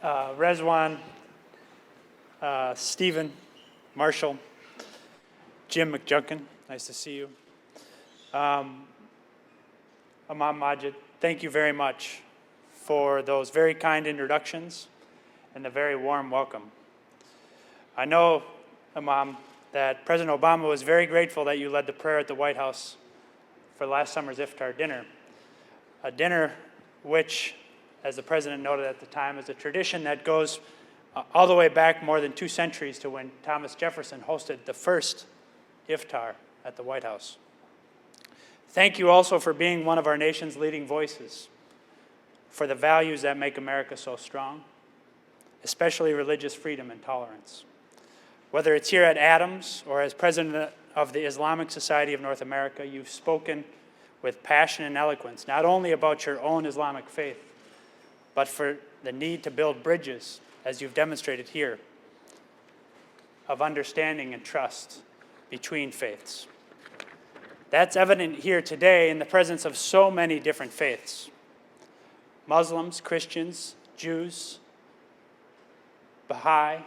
Rezwan, Stephen, Marshall, Jim McJunkin, nice to see you. Imam Majid, thank you very much for those very kind introductions and the very warm welcome. I know, Imam, that President Obama was very grateful that you led the prayer at the White House for last summer's iftar dinner, a dinner which, as the President noted at the time, is a tradition that goes all the way back more than 2 centuries to when Thomas Jefferson hosted the first iftar at the White House. Thank you also for being one of our nation's leading voices for the values that make America so strong, especially religious freedom and tolerance. Whether it's here at Adams or as President of the Islamic Society of North America, you've spoken with passion and eloquence, not only about your own Islamic faith, but for the need to build bridges, as you've demonstrated here, of understanding and trust between faiths. That's evident here today in the presence of so many different faiths: Muslims, Christians, Jews, Baha'i.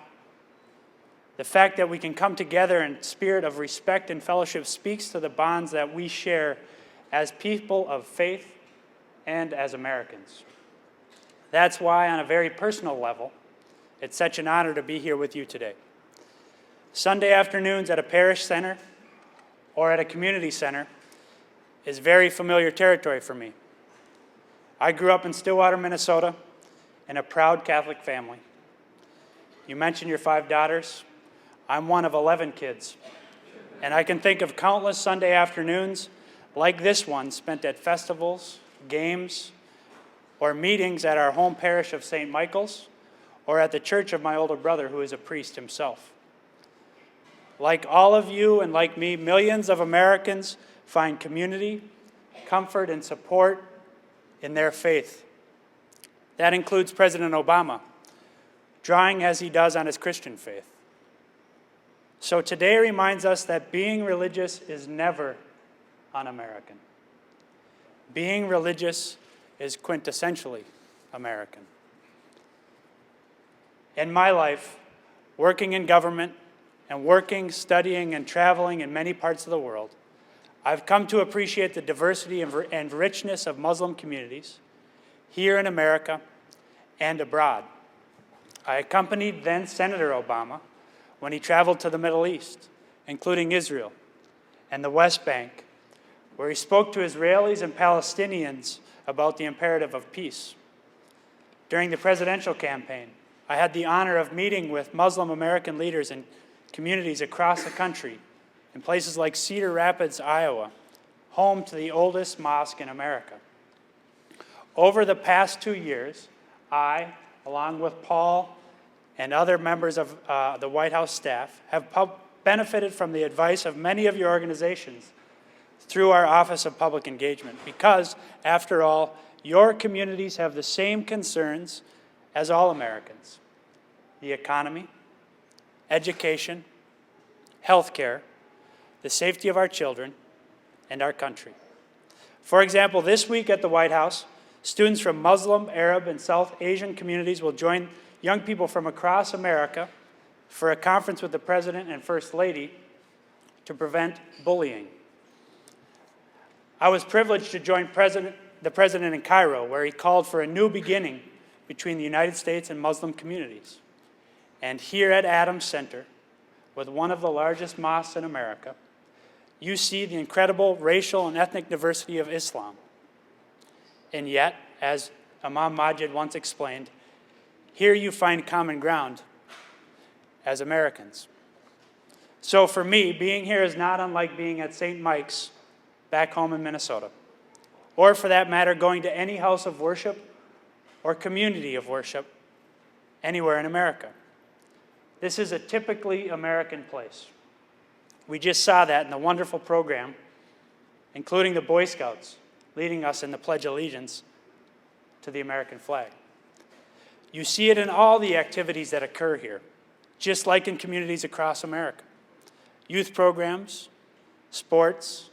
The fact that we can come together in spirit of respect and fellowship speaks to the bonds that we share as people of faith and as Americans. That's why, on a very personal level, it's such an honor to be here with you today. Sunday afternoons at a parish center or at a community center is very familiar territory for me. I grew up in Stillwater, Minnesota, in a proud Catholic family. You mentioned your 5 daughters. I'm one of 11 kids, and I can think of countless Sunday afternoons like this one spent at festivals, games, or meetings at our home parish of St. Michael's, or at the church of my older brother, who is a priest himself. Like all of you and like me, millions of Americans find community, comfort, and support in their faith. That includes President Obama, drawing as he does on his Christian faith. So today reminds us that being religious is never un-American. Being religious is quintessentially American. In my life, working in government and working, studying, and traveling in many parts of the world, I've come to appreciate the diversity and richness of Muslim communities here in America and abroad. I accompanied then Senator Obama when he traveled to the Middle East, including Israel and the West Bank, where he spoke to Israelis and Palestinians about the imperative of peace. During the presidential campaign, I had the honor of meeting with Muslim American leaders in communities across the country in places like Cedar Rapids, Iowa, home to the oldest mosque in America. Over the past 2 years, I, along with Paul and other members of the White House staff, have benefited from the advice of many of your organizations through our Office of Public Engagement, because, after all, your communities have the same concerns as all Americans: the economy, education, healthcare, the safety of our children, and our country. For example, this week at the White House, students from Muslim, Arab, and South Asian communities will join young people from across America for a conference with the President and First Lady to prevent bullying. I was privileged to join the President in Cairo, where he called for a new beginning between the United States and Muslim communities. And here at Adams Center, with one of the largest mosques in America, you see the incredible racial and ethnic diversity of Islam. And yet, as Imam Majid once explained, here you find common ground as Americans. So for me, being here is not unlike being at St. Mike's back home in Minnesota, or for that matter, going to any house of worship or community of worship anywhere in America. This is a typically American place. We just saw that in the wonderful program, including the Boy Scouts leading us in the Pledge of Allegiance to the American flag. You see it in all the activities that occur here, just like in communities across America. Youth programs, sports,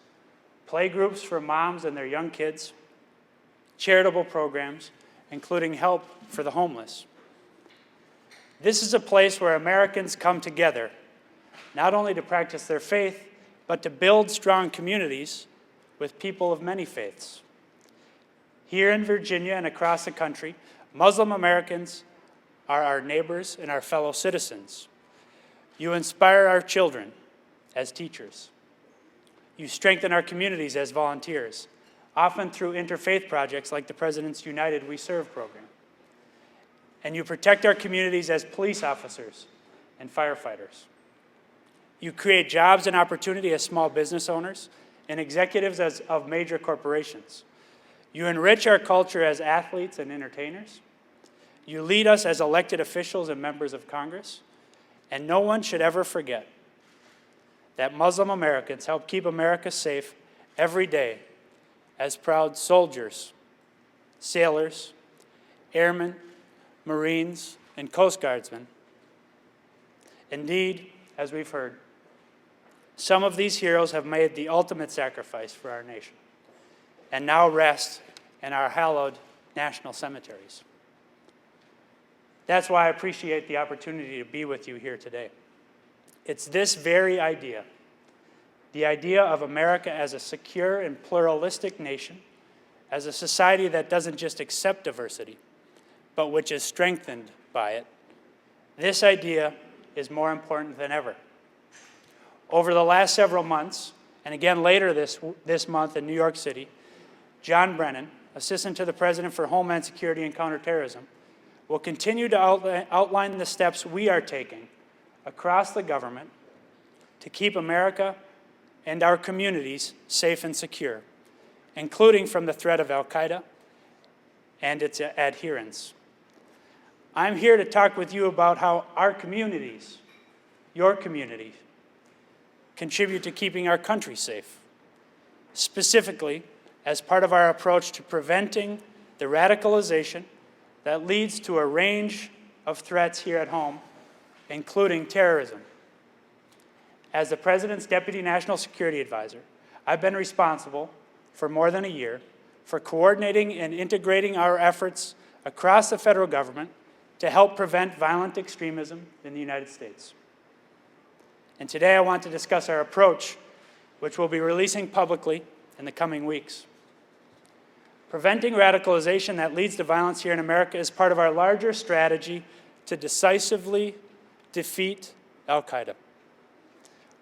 playgroups for moms and their young kids, charitable programs, including help for the homeless. This is a place where Americans come together, not only to practice their faith, but to build strong communities with people of many faiths. Here in Virginia and across the country, Muslim Americans are our neighbors and our fellow citizens. You inspire our children as teachers. You strengthen our communities as volunteers, often through interfaith projects like the President's United We Serve program. And you protect our communities as police officers and firefighters. You create jobs and opportunity as small business owners and executives of major corporations. You enrich our culture as athletes and entertainers. You lead us as elected officials and members of Congress. And no one should ever forget that Muslim Americans help keep America safe every day as proud soldiers, sailors, airmen, Marines, and Coast Guardsmen. Indeed, as we've heard, some of these heroes have made the ultimate sacrifice for our nation and now rest in our hallowed national cemeteries. That's why I appreciate the opportunity to be with you here today. It's this very idea, the idea of America as a secure and pluralistic nation, as a society that doesn't just accept diversity, but which is strengthened by it. This idea is more important than ever. Over the last several months, and again later this month in New York City, John Brennan, Assistant to the President for Homeland Security and Counterterrorism, will continue to outline the steps we are taking across the government to keep America and our communities safe and secure, including from the threat of al-Qaeda and its adherents. I'm here to talk with you about how our communities, your community, contribute to keeping our country safe, specifically as part of our approach to preventing the radicalization that leads to a range of threats here at home, including terrorism. As the President's Deputy National Security Advisor, I've been responsible for more than a year for coordinating and integrating our efforts across the federal government to help prevent violent extremism in the United States. And today I want to discuss our approach, which we'll be releasing publicly in the coming weeks. Preventing radicalization that leads to violence here in America is part of our larger strategy to decisively defeat al-Qaeda.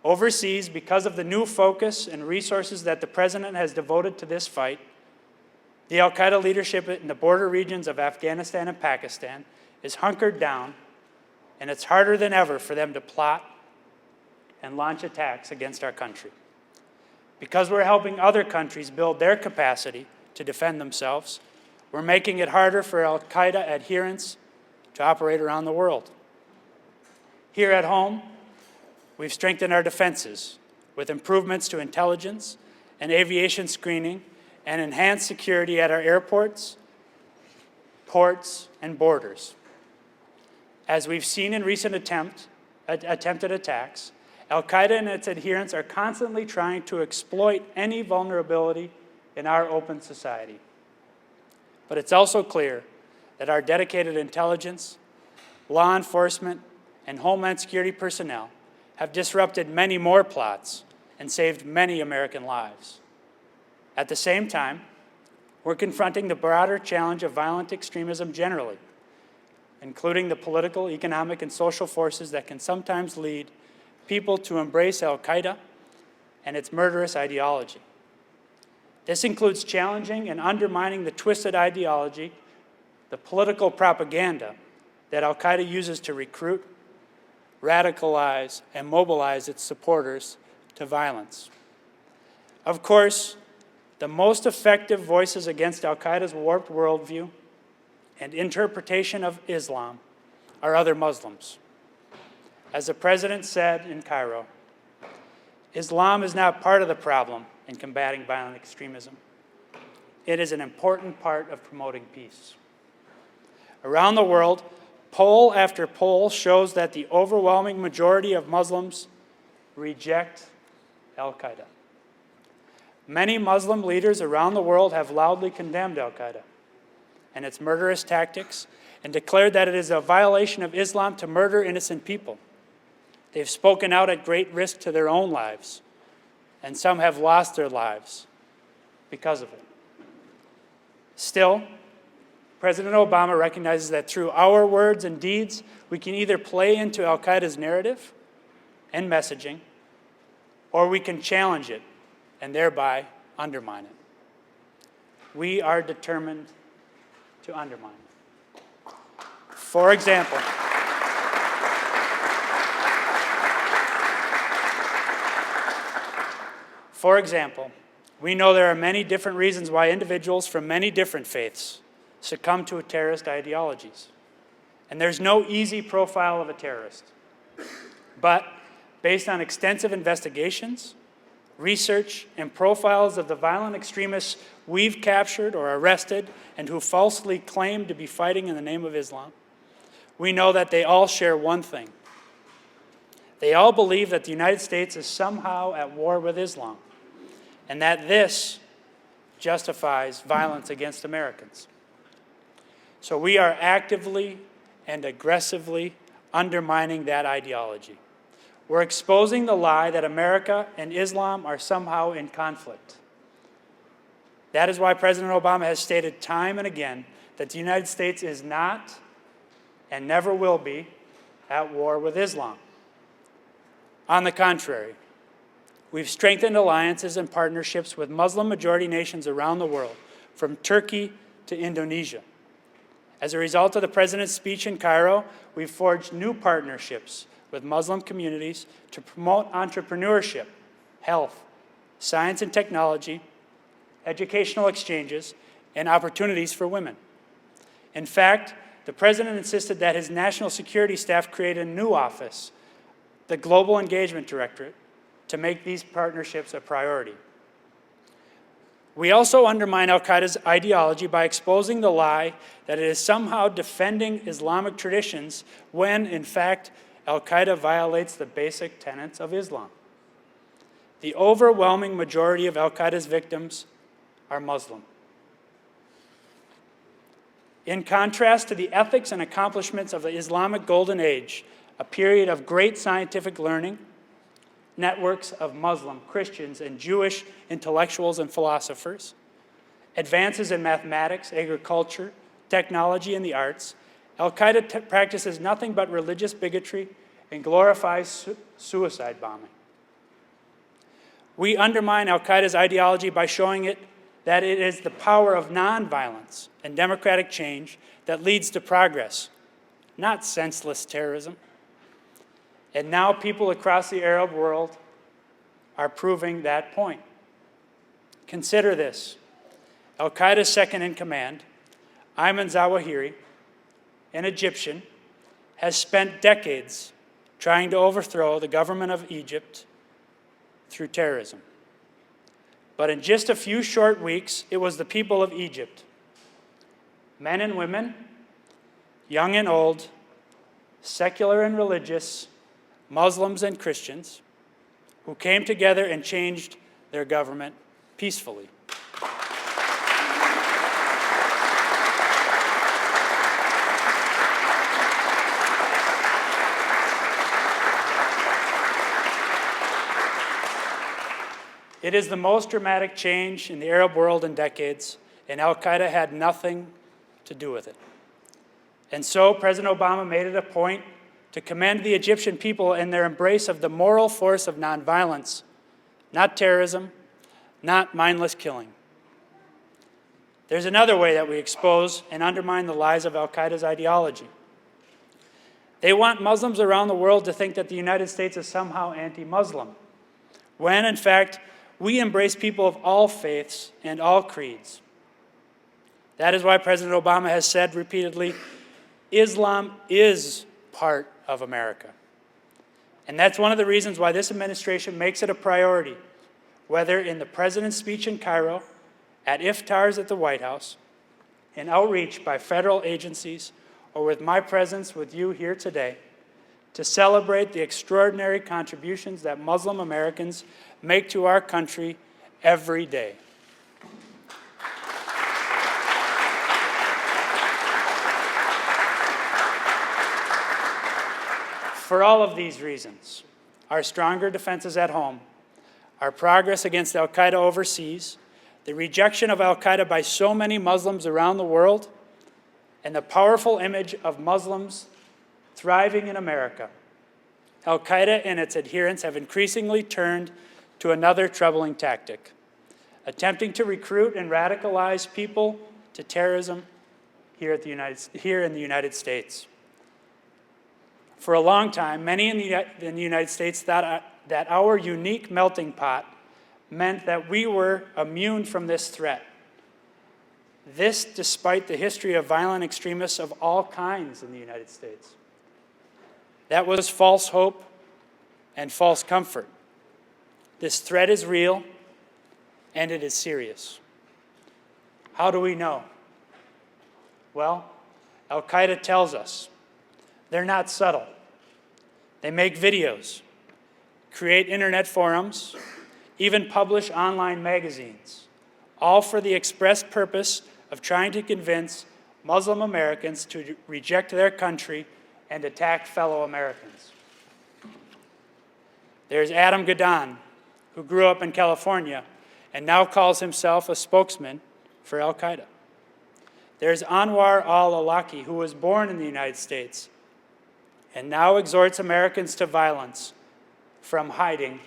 Overseas, because of the new focus and resources that the President has devoted to this fight, the al-Qaeda leadership in the border regions of Afghanistan and Pakistan is hunkered down, and it's harder than ever for them to plot and launch attacks against our country. Because we're helping other countries build their capacity to defend themselves, we're making it harder for al-Qaeda adherents to operate around the world. Here at home, we've strengthened our defenses with improvements to intelligence and aviation screening and enhanced security at our airports, ports, and borders. As we've seen in recent attempted attacks, al-Qaeda and its adherents are constantly trying to exploit any vulnerability in our open society. But it's also clear that our dedicated intelligence, law enforcement, and Homeland Security personnel have disrupted many more plots and saved many American lives. At the same time, we're confronting the broader challenge of violent extremism generally, including the political, economic, and social forces that can sometimes lead people to embrace al-Qaeda and its murderous ideology. This includes challenging and undermining the twisted ideology, the political propaganda that al-Qaeda uses to recruit, radicalize, and mobilize its supporters to violence. Of course, the most effective voices against al-Qaeda's warped worldview and interpretation of Islam are other Muslims. As the President said in Cairo, Islam is not part of the problem in combating violent extremism. It is an important part of promoting peace. Around the world, poll after poll shows that the overwhelming majority of Muslims reject al-Qaeda. Many Muslim leaders around the world have loudly condemned al-Qaeda and its murderous tactics and declared that it is a violation of Islam to murder innocent people. They've spoken out at great risk to their own lives, and some have lost their lives because of it. Still, President Obama recognizes that through our words and deeds, we can either play into al-Qaeda's narrative and messaging, or we can challenge it and thereby undermine it. We are determined to undermine it. For example, we know there are many different reasons why individuals from many different faiths succumb to terrorist ideologies. And there's no easy profile of a terrorist. But based on extensive investigations, research, and profiles of the violent extremists we've captured or arrested and who falsely claim to be fighting in the name of Islam, we know that they all share one thing. They all believe that the United States is somehow at war with Islam, and that this justifies violence against Americans. So we are actively and aggressively undermining that ideology. We're exposing the lie that America and Islam are somehow in conflict. That is why President Obama has stated time and again that the United States is not and never will be at war with Islam. On the contrary, we've strengthened alliances and partnerships with Muslim-majority nations around the world, from Turkey to Indonesia. As a result of the President's speech in Cairo, we've forged new partnerships with Muslim communities to promote entrepreneurship, health, science and technology, educational exchanges, and opportunities for women. In fact, the President insisted that his national security staff create a new office, the Global Engagement Directorate, to make these partnerships a priority. We also undermine al-Qaeda's ideology by exposing the lie that it is somehow defending Islamic traditions when, in fact, al-Qaeda violates the basic tenets of Islam. The overwhelming majority of al-Qaeda's victims are Muslim. In contrast to the ethics and accomplishments of the Islamic Golden Age, a period of great scientific learning, networks of Muslim, Christians, and Jewish intellectuals and philosophers, advances in mathematics, agriculture, technology, and the arts, al-Qaeda practices nothing but religious bigotry and glorifies suicide bombing. We undermine al-Qaeda's ideology by showing it that it is the power of nonviolence and democratic change that leads to progress, not senseless terrorism. And now people across the Arab world are proving that point. Consider this. Al-Qaeda's second-in-command, Ayman Zawahiri, an Egyptian, has spent decades trying to overthrow the government of Egypt through terrorism. But in just a few short weeks, it was the people of Egypt, men and women, young and old, secular and religious, Muslims and Christians, who came together and changed their government peacefully. It is the most dramatic change in the Arab world in decades, and al-Qaeda had nothing to do with it. And so President Obama made it a point to commend the Egyptian people in their embrace of the moral force of nonviolence, not terrorism, not mindless killing. There's another way that we expose and undermine the lies of al-Qaeda's ideology. They want Muslims around the world to think that the United States is somehow anti-Muslim, when, in fact, we embrace people of all faiths and all creeds. That is why President Obama has said repeatedly, Islam is part of America. And that's one of the reasons why this administration makes it a priority, whether in the President's speech in Cairo, at iftars at the White House, in outreach by federal agencies, or with my presence with you here today, to celebrate the extraordinary contributions that Muslim Americans make to our country every day. For all of these reasons, our stronger defenses at home, our progress against al-Qaeda overseas, the rejection of al-Qaeda by so many Muslims around the world, and the powerful image of Muslims thriving in America, al-Qaeda and its adherents have increasingly turned to another troubling tactic, attempting to recruit and radicalize people to terrorism here in the United States. For a long time, many in the United States thought that our unique melting pot meant that we were immune from this threat. This despite the history of violent extremists of all kinds in the United States. That was false hope and false comfort. This threat is real and it is serious. How do we know? Well, al-Qaeda tells us. They're not subtle. They make videos, create internet forums, even publish online magazines, all for the express purpose of trying to convince Muslim Americans to reject their country and attack fellow Americans. There's Adam Gadon, who grew up in California and now calls himself a spokesman for al-Qaeda. There's Anwar al-Awlaki, who was born in the United States and now exhorts Americans to violence from hiding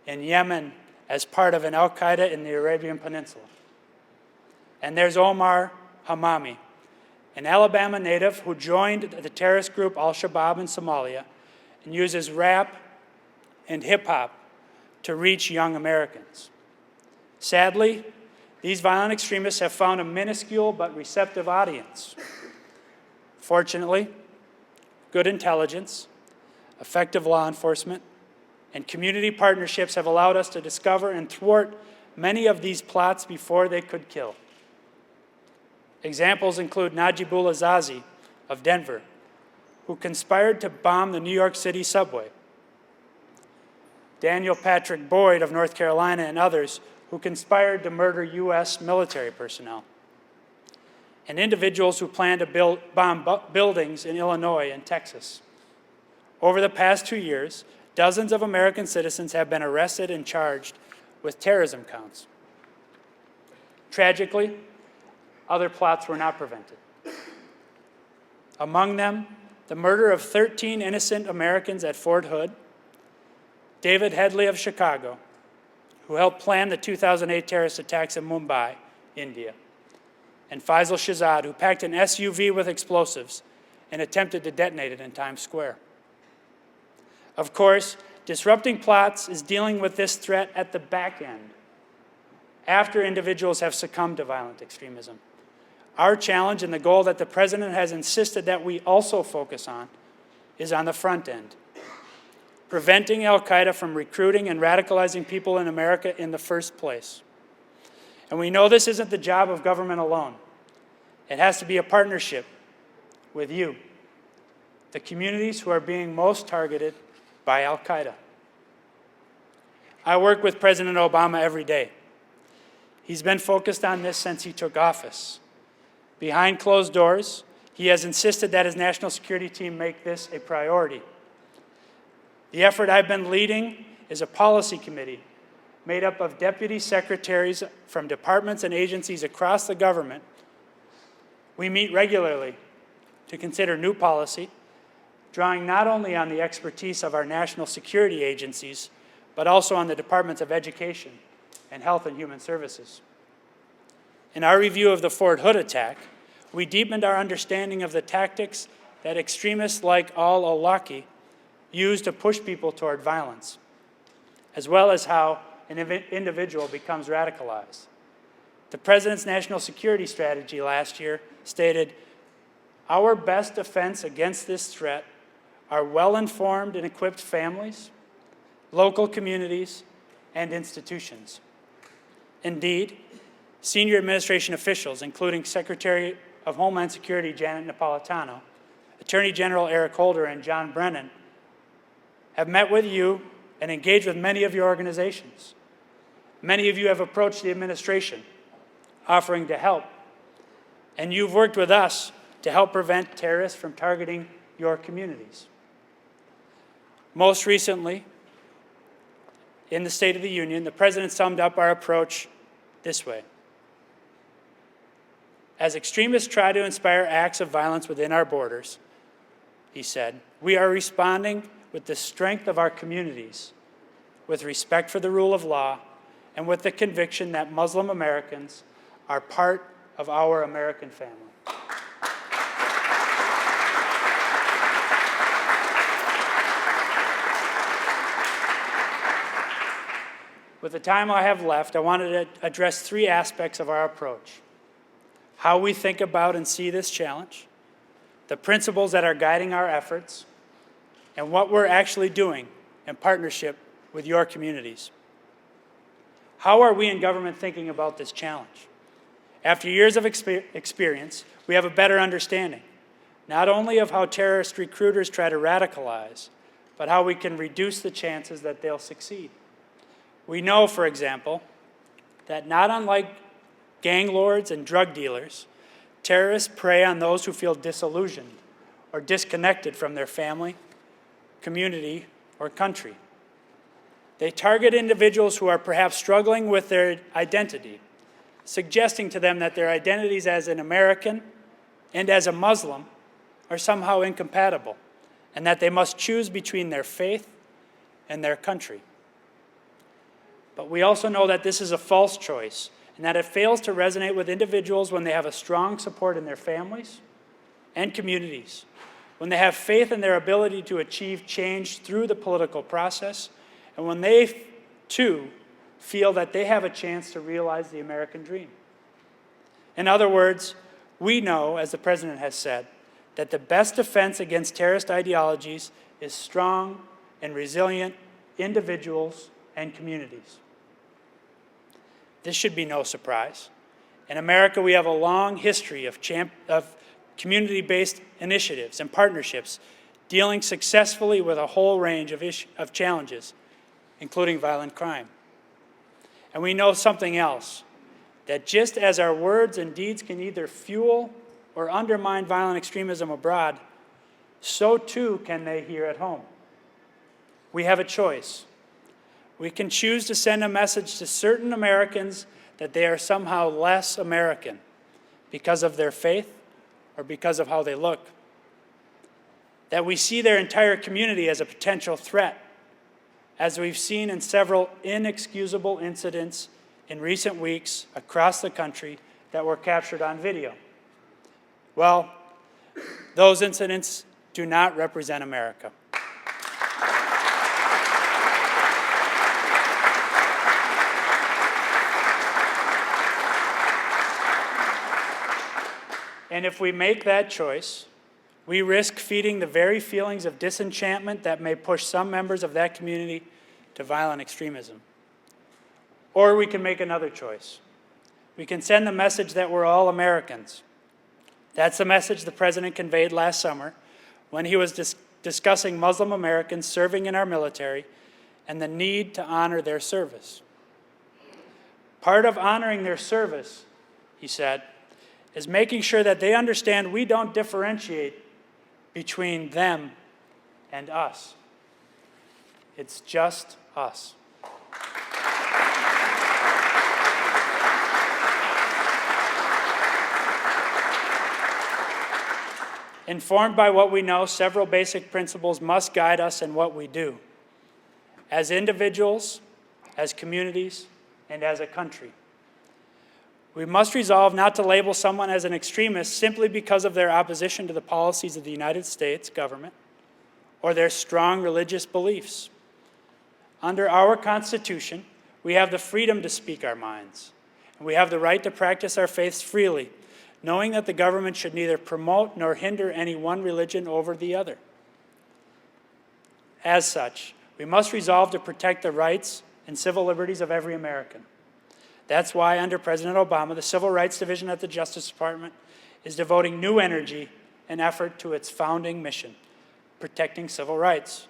in Yemen as part of an al-Qaeda in the Arabian Peninsula. And there's Omar Hamami, an Alabama native who joined the terrorist group al-Shabaab in Somalia and uses rap and hip-hop to reach young Americans. Sadly, these violent extremists have found a minuscule but receptive audience. Fortunately, good intelligence, effective law enforcement, and community partnerships have allowed us to discover and thwart many of these plots before they could kill. Examples include Najibullah Zazi of Denver, who conspired to bomb the New York City subway, Daniel Patrick Boyd of North Carolina, and others who conspired to murder U.S. military personnel, and individuals who plan to bomb buildings in Illinois and Texas. Over the past 2 years, dozens of American citizens have been arrested and charged with terrorism counts. Tragically, other plots were not prevented. Among them, the murder of 13 innocent Americans at Fort Hood, David Headley of Chicago, who helped plan the 2008 terrorist attacks in Mumbai, India, and Faisal Shahzad, who packed an SUV with explosives and attempted to detonate it in Times Square. Of course, disrupting plots is dealing with this threat at the back end, after individuals have succumbed to violent extremism. Our challenge and the goal that the President has insisted that we also focus on is on the front end, preventing al-Qaeda from recruiting and radicalizing people in America in the first place. And we know this isn't the job of government alone. It has to be a partnership with you, the communities who are being most targeted by al-Qaeda. I work with President Obama every day. He's been focused on this since he took office. Behind closed doors, he has insisted that his national security team make this a priority. The effort I've been leading is a policy committee made up of deputy secretaries from departments and agencies across the government. We meet regularly to consider new policy, drawing not only on the expertise of our national security agencies, but also on the Departments of Education and Health and Human Services. In our review of the Fort Hood attack, we deepened our understanding of the tactics that extremists like al-Awlaki use to push people toward violence, as well as how an individual becomes radicalized. The President's national security strategy last year stated, "Our best defense against this threat are well-informed and equipped families, local communities, and institutions." Indeed, senior administration officials, including Secretary of Homeland Security Janet Napolitano, Attorney General Eric Holder, and John Brennan, have met with you and engaged with many of your organizations. Many of you have approached the administration, offering to help, and you've worked with us to help prevent terrorists from targeting your communities. Most recently, in the State of the Union, the President summed up our approach this way. As extremists try to inspire acts of violence within our borders, he said, we are responding with the strength of our communities, with respect for the rule of law, and with the conviction that Muslim Americans are part of our American family. With the time I have left, I wanted to address three aspects of our approach: how we think about and see this challenge, the principles that are guiding our efforts, and what we're actually doing in partnership with your communities. How are we in government thinking about this challenge? After years of experience, we have a better understanding, not only of how terrorist recruiters try to radicalize, but how we can reduce the chances that they'll succeed. We know, for example, that not unlike gang lords and drug dealers, terrorists prey on those who feel disillusioned or disconnected from their family, community, or country. They target individuals who are perhaps struggling with their identity, suggesting to them that their identities as an American and as a Muslim are somehow incompatible, and that they must choose between their faith and their country. But we also know that this is a false choice, and that it fails to resonate with individuals when they have a strong support in their families and communities, when they have faith in their ability to achieve change through the political process, and when they, too, feel that they have a chance to realize the American dream. In other words, we know, as the President has said, that the best defense against terrorist ideologies is strong and resilient individuals and communities. This should be no surprise. In America, we have a long history of community-based initiatives and partnerships dealing successfully with a whole range of challenges, including violent crime. And we know something else, that just as our words and deeds can either fuel or undermine violent extremism abroad, so too can they here at home. We have a choice. We can choose to send a message to certain Americans that they are somehow less American because of their faith or because of how they look, that we see their entire community as a potential threat, as we've seen in several inexcusable incidents in recent weeks across the country that were captured on video. Well, those incidents do not represent America. And if we make that choice, we risk feeding the very feelings of disenchantment that may push some members of that community to violent extremism. Or we can make another choice. We can send the message that we're all Americans. That's the message the President conveyed last summer when he was discussing Muslim Americans serving in our military and the need to honor their service. Part of honoring their service, he said, is making sure that they understand we don't differentiate between them and us. It's just us. Informed by what we know, several basic principles must guide us in what we do, as individuals, as communities, and as a country. We must resolve not to label someone as an extremist simply because of their opposition to the policies of the United States government or their strong religious beliefs. Under our Constitution, we have the freedom to speak our minds, and we have the right to practice our faiths freely, knowing that the government should neither promote nor hinder any one religion over the other. As such, we must resolve to protect the rights and civil liberties of every American. That's why, under President Obama, the Civil Rights Division at the Justice Department is devoting new energy and effort to its founding mission, protecting civil rights.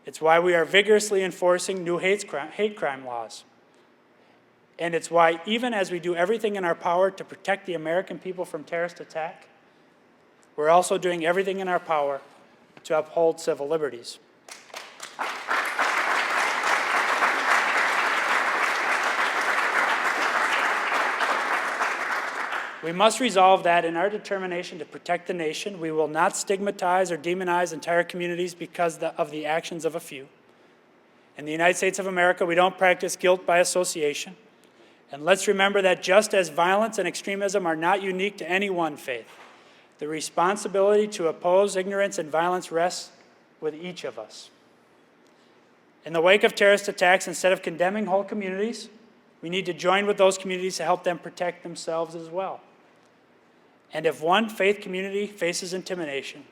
It's why we are vigorously enforcing new hate crime laws. And it's why, even as we do everything in our power to protect the American people from terrorist attack, we're also doing everything in our power to uphold civil liberties. We must resolve that in our determination to protect the nation, we will not stigmatize or demonize entire communities because of the actions of a few. In the United States of America, we don't practice guilt by association. And let's remember that just as violence and extremism are not unique to any one faith, the responsibility to oppose ignorance and violence rests with each of us. In the wake of terrorist attacks, instead of condemning whole communities, we need to join with those communities to help them protect themselves as well. And if one faith community faces intimidation,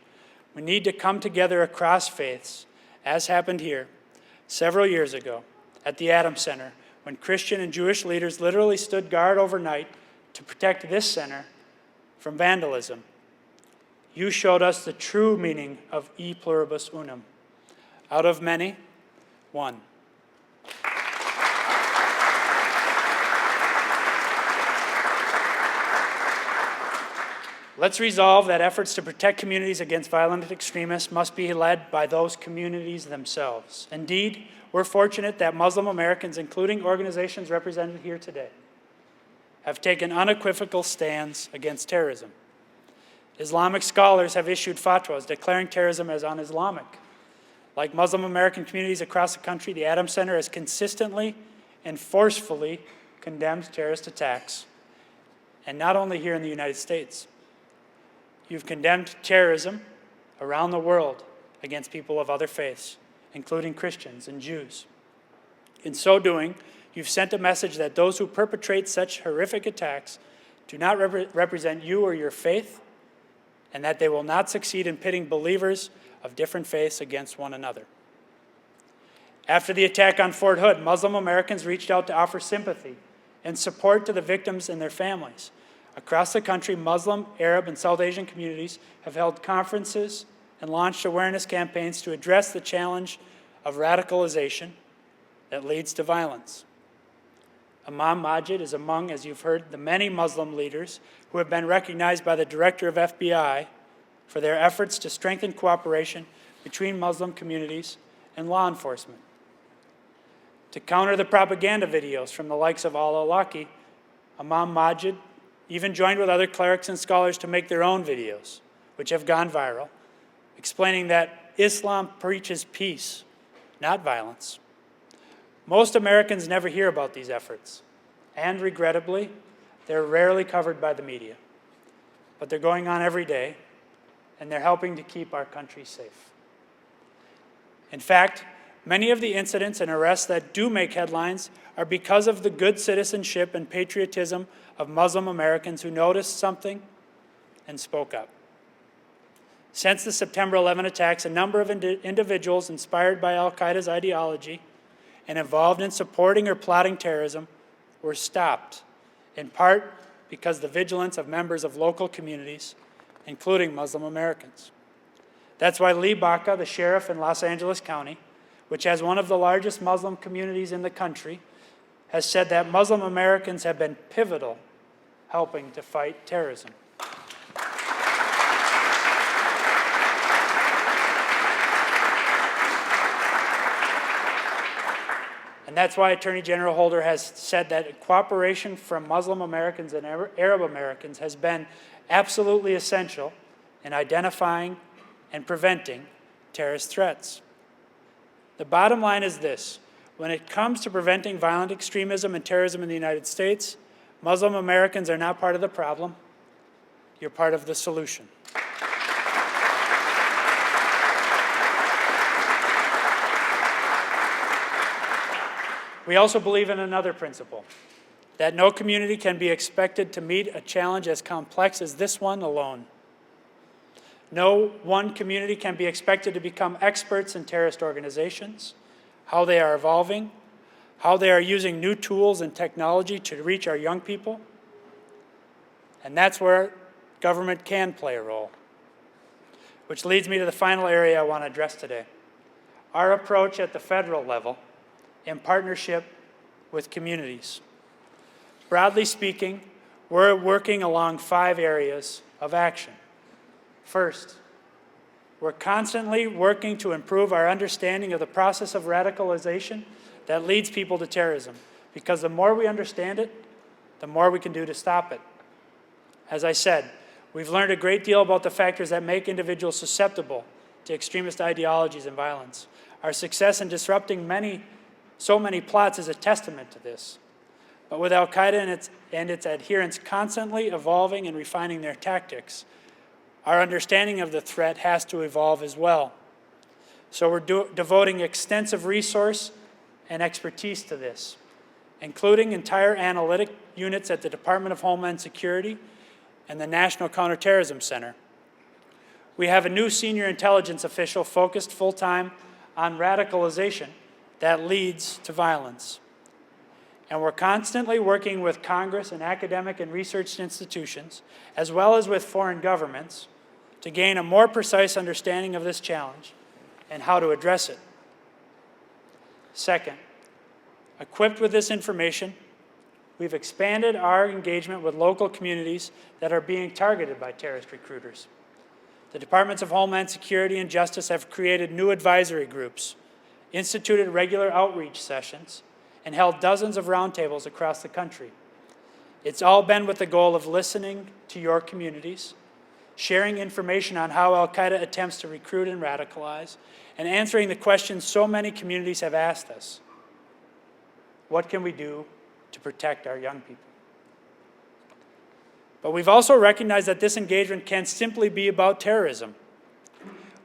we need to come together across faiths, as happened here several years ago at the Adams Center, when Christian and Jewish leaders literally stood guard overnight to protect this center from vandalism. You showed us the true meaning of e pluribus unum. Out of many, one. Let's resolve that efforts to protect communities against violent extremists must be led by those communities themselves. Indeed, we're fortunate that Muslim Americans, including organizations represented here today, have taken unequivocal stands against terrorism. Islamic scholars have issued fatwas declaring terrorism as un-Islamic. Like Muslim American communities across the country, the Adams Center has consistently and forcefully condemned terrorist attacks, and not only here in the United States. You've condemned terrorism around the world against people of other faiths, including Christians and Jews. In so doing, you've sent a message that those who perpetrate such horrific attacks do not represent you or your faith, and that they will not succeed in pitting believers of different faiths against one another. After the attack on Fort Hood, Muslim Americans reached out to offer sympathy and support to the victims and their families. Across the country, Muslim, Arab, and South Asian communities have held conferences and launched awareness campaigns to address the challenge of radicalization that leads to violence. Imam Majid is among, as you've heard, the many Muslim leaders who have been recognized by the Director of FBI for their efforts to strengthen cooperation between Muslim communities and law enforcement. To counter the propaganda videos from the likes of al-Awlaki, Imam Majid even joined with other clerics and scholars to make their own videos, which have gone viral, explaining that Islam preaches peace, not violence. Most Americans never hear about these efforts, and regrettably, they're rarely covered by the media. But they're going on every day, and they're helping to keep our country safe. In fact, many of the incidents and arrests that do make headlines are because of the good citizenship and patriotism of Muslim Americans who noticed something and spoke up. Since the September 11 attacks, a number of individuals inspired by al-Qaeda's ideology and involved in supporting or plotting terrorism were stopped, in part because of the vigilance of members of local communities, including Muslim Americans. That's why Lee Baca, the sheriff in Los Angeles County, which has one of the largest Muslim communities in the country, has said that Muslim Americans have been pivotal helping to fight terrorism. And that's why Attorney General Holder has said that cooperation from Muslim Americans and Arab Americans has been absolutely essential in identifying and preventing terrorist threats. The bottom line is this: when it comes to preventing violent extremism and terrorism in the United States, Muslim Americans are not part of the problem. You're part of the solution. We also believe in another principle, that no community can be expected to meet a challenge as complex as this one alone. No one community can be expected to become experts in terrorist organizations, how they are evolving, how they are using new tools and technology to reach our young people. And that's where government can play a role. Which leads me to the final area I want to address today: our approach at the federal level in partnership with communities. Broadly speaking, we're working along 5 areas of action. First, we're constantly working to improve our understanding of the process of radicalization that leads people to terrorism, because the more we understand it, the more we can do to stop it. As I said, we've learned a great deal about the factors that make individuals susceptible to extremist ideologies and violence. Our success in disrupting so many plots is a testament to this. But with al-Qaeda and its adherents constantly evolving and refining their tactics, our understanding of the threat has to evolve as well. So we're devoting extensive resource and expertise to this, including entire analytic units at the Department of Homeland Security and the National Counterterrorism Center. We have a new senior intelligence official focused full-time on radicalization that leads to violence. And we're constantly working with Congress and academic and research institutions, as well as with foreign governments, to gain a more precise understanding of this challenge and how to address it. Second, equipped with this information, we've expanded our engagement with local communities that are being targeted by terrorist recruiters. The Departments of Homeland Security and Justice have created new advisory groups, instituted regular outreach sessions, and held dozens of roundtables across the country. It's all been with the goal of listening to your communities, sharing information on how al-Qaeda attempts to recruit and radicalize, and answering the questions so many communities have asked us. What can we do to protect our young people? But we've also recognized that this engagement can't simply be about terrorism.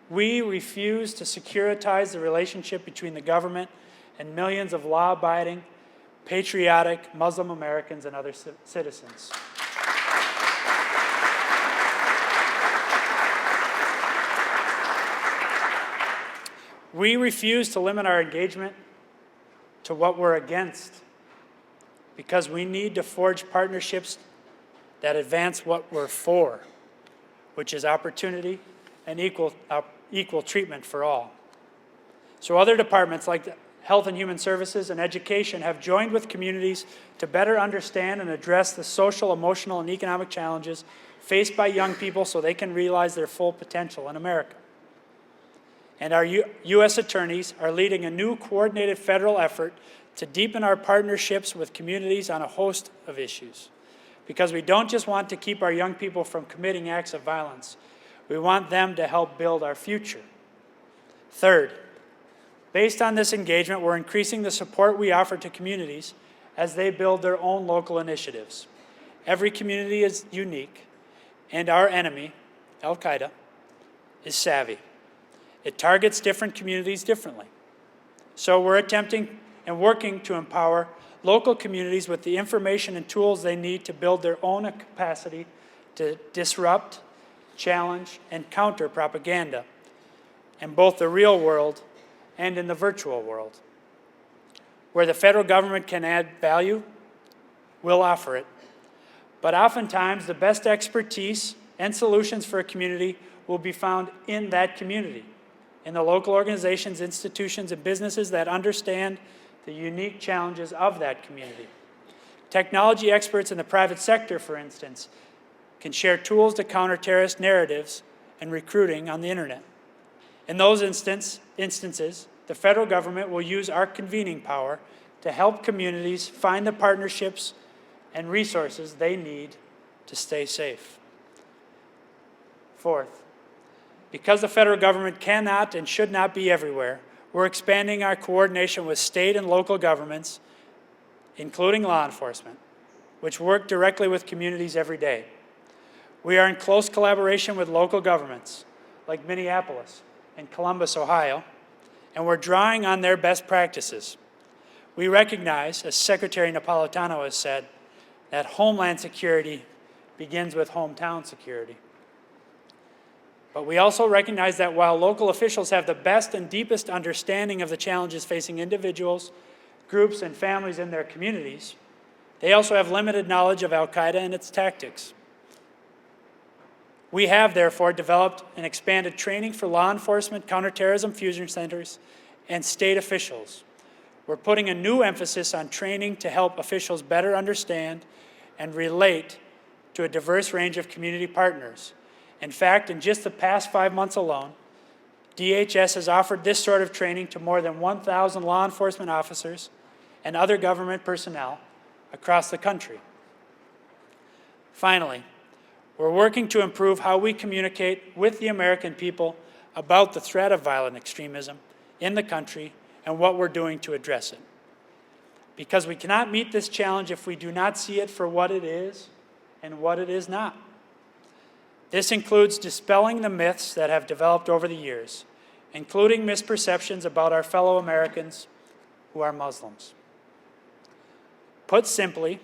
We refuse to securitize the relationship between the government and millions of law-abiding, patriotic Muslim Americans and other citizens. We refuse to limit our engagement to what we're against, because we need to forge partnerships that advance what we're for, which is opportunity and equal treatment for all. So other departments like Health and Human Services and Education have joined with communities to better understand and address the social, emotional, and economic challenges faced by young people so they can realize their full potential in America. And our U.S. attorneys are leading a new coordinated federal effort to deepen our partnerships with communities on a host of issues. Because we don't just want to keep our young people from committing acts of violence, we want them to help build our future. Third, based on this engagement, we're increasing the support we offer to communities as they build their own local initiatives. Every community is unique, and our enemy, al-Qaeda, is savvy. It targets different communities differently. So we're attempting and working to empower local communities with the information and tools they need to build their own capacity to disrupt, challenge, and counter propaganda in both the real world and in the virtual world. Where the federal government can add value, we'll offer it. But oftentimes, the best expertise and solutions for a community will be found in that community, in the local organizations, institutions, and businesses that understand the unique challenges of that community. Technology experts in the private sector, for instance, can share tools to counter terrorist narratives and recruiting on the internet. In those instances, the federal government will use our convening power to help communities find the partnerships and resources they need to stay safe. Fourth, because the federal government cannot and should not be everywhere, we're expanding our coordination with state and local governments, including law enforcement, which work directly with communities every day. We are in close collaboration with local governments, like Minneapolis and Columbus, Ohio, and we're drawing on their best practices. We recognize, as Secretary Napolitano has said, that Homeland Security begins with hometown security. But we also recognize that while local officials have the best and deepest understanding of the challenges facing individuals, groups, and families in their communities, they also have limited knowledge of al-Qaeda and its tactics. We have, therefore, developed and expanded training for law enforcement, counterterrorism fusion centers, and state officials. We're putting a new emphasis on training to help officials better understand and relate to a diverse range of community partners. In fact, in just the past 5 months alone, DHS has offered this sort of training to more than 1,000 law enforcement officers and other government personnel across the country. Finally, We're working to improve how we communicate with the American people about the threat of violent extremism in the country and what we're doing to address it. Because we cannot meet this challenge if we do not see it for what it is and what it is not. This includes dispelling the myths that have developed over the years, including misperceptions about our fellow Americans who are Muslims. Put simply,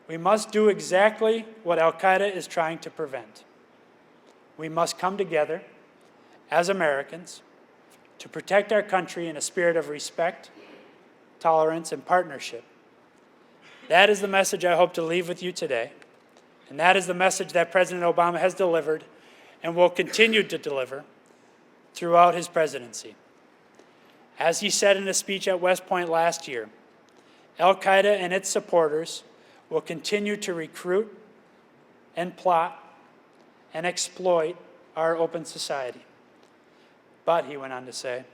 we must do exactly what al-Qaeda is trying to prevent. We must come together as Americans to protect our country in a spirit of respect, tolerance, and partnership. That is the message I hope to leave with you today, and that is the message that President Obama has delivered and will continue to deliver throughout his presidency. As he said in a speech at West Point last year, al-Qaeda and its supporters will continue to recruit and plot and exploit our open society. But, he went on to say,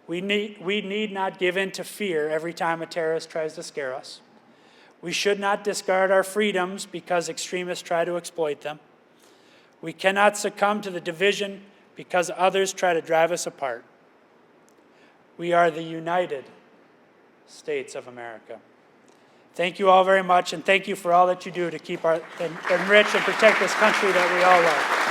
we need not give in to fear every time a terrorist tries to scare us. We should not discard our freedoms because extremists try to exploit them. We cannot succumb to the division because others try to drive us apart. We are the United States of America. Thank you all very much, and thank you for all that you do to keep enrich and protect this country that we all love.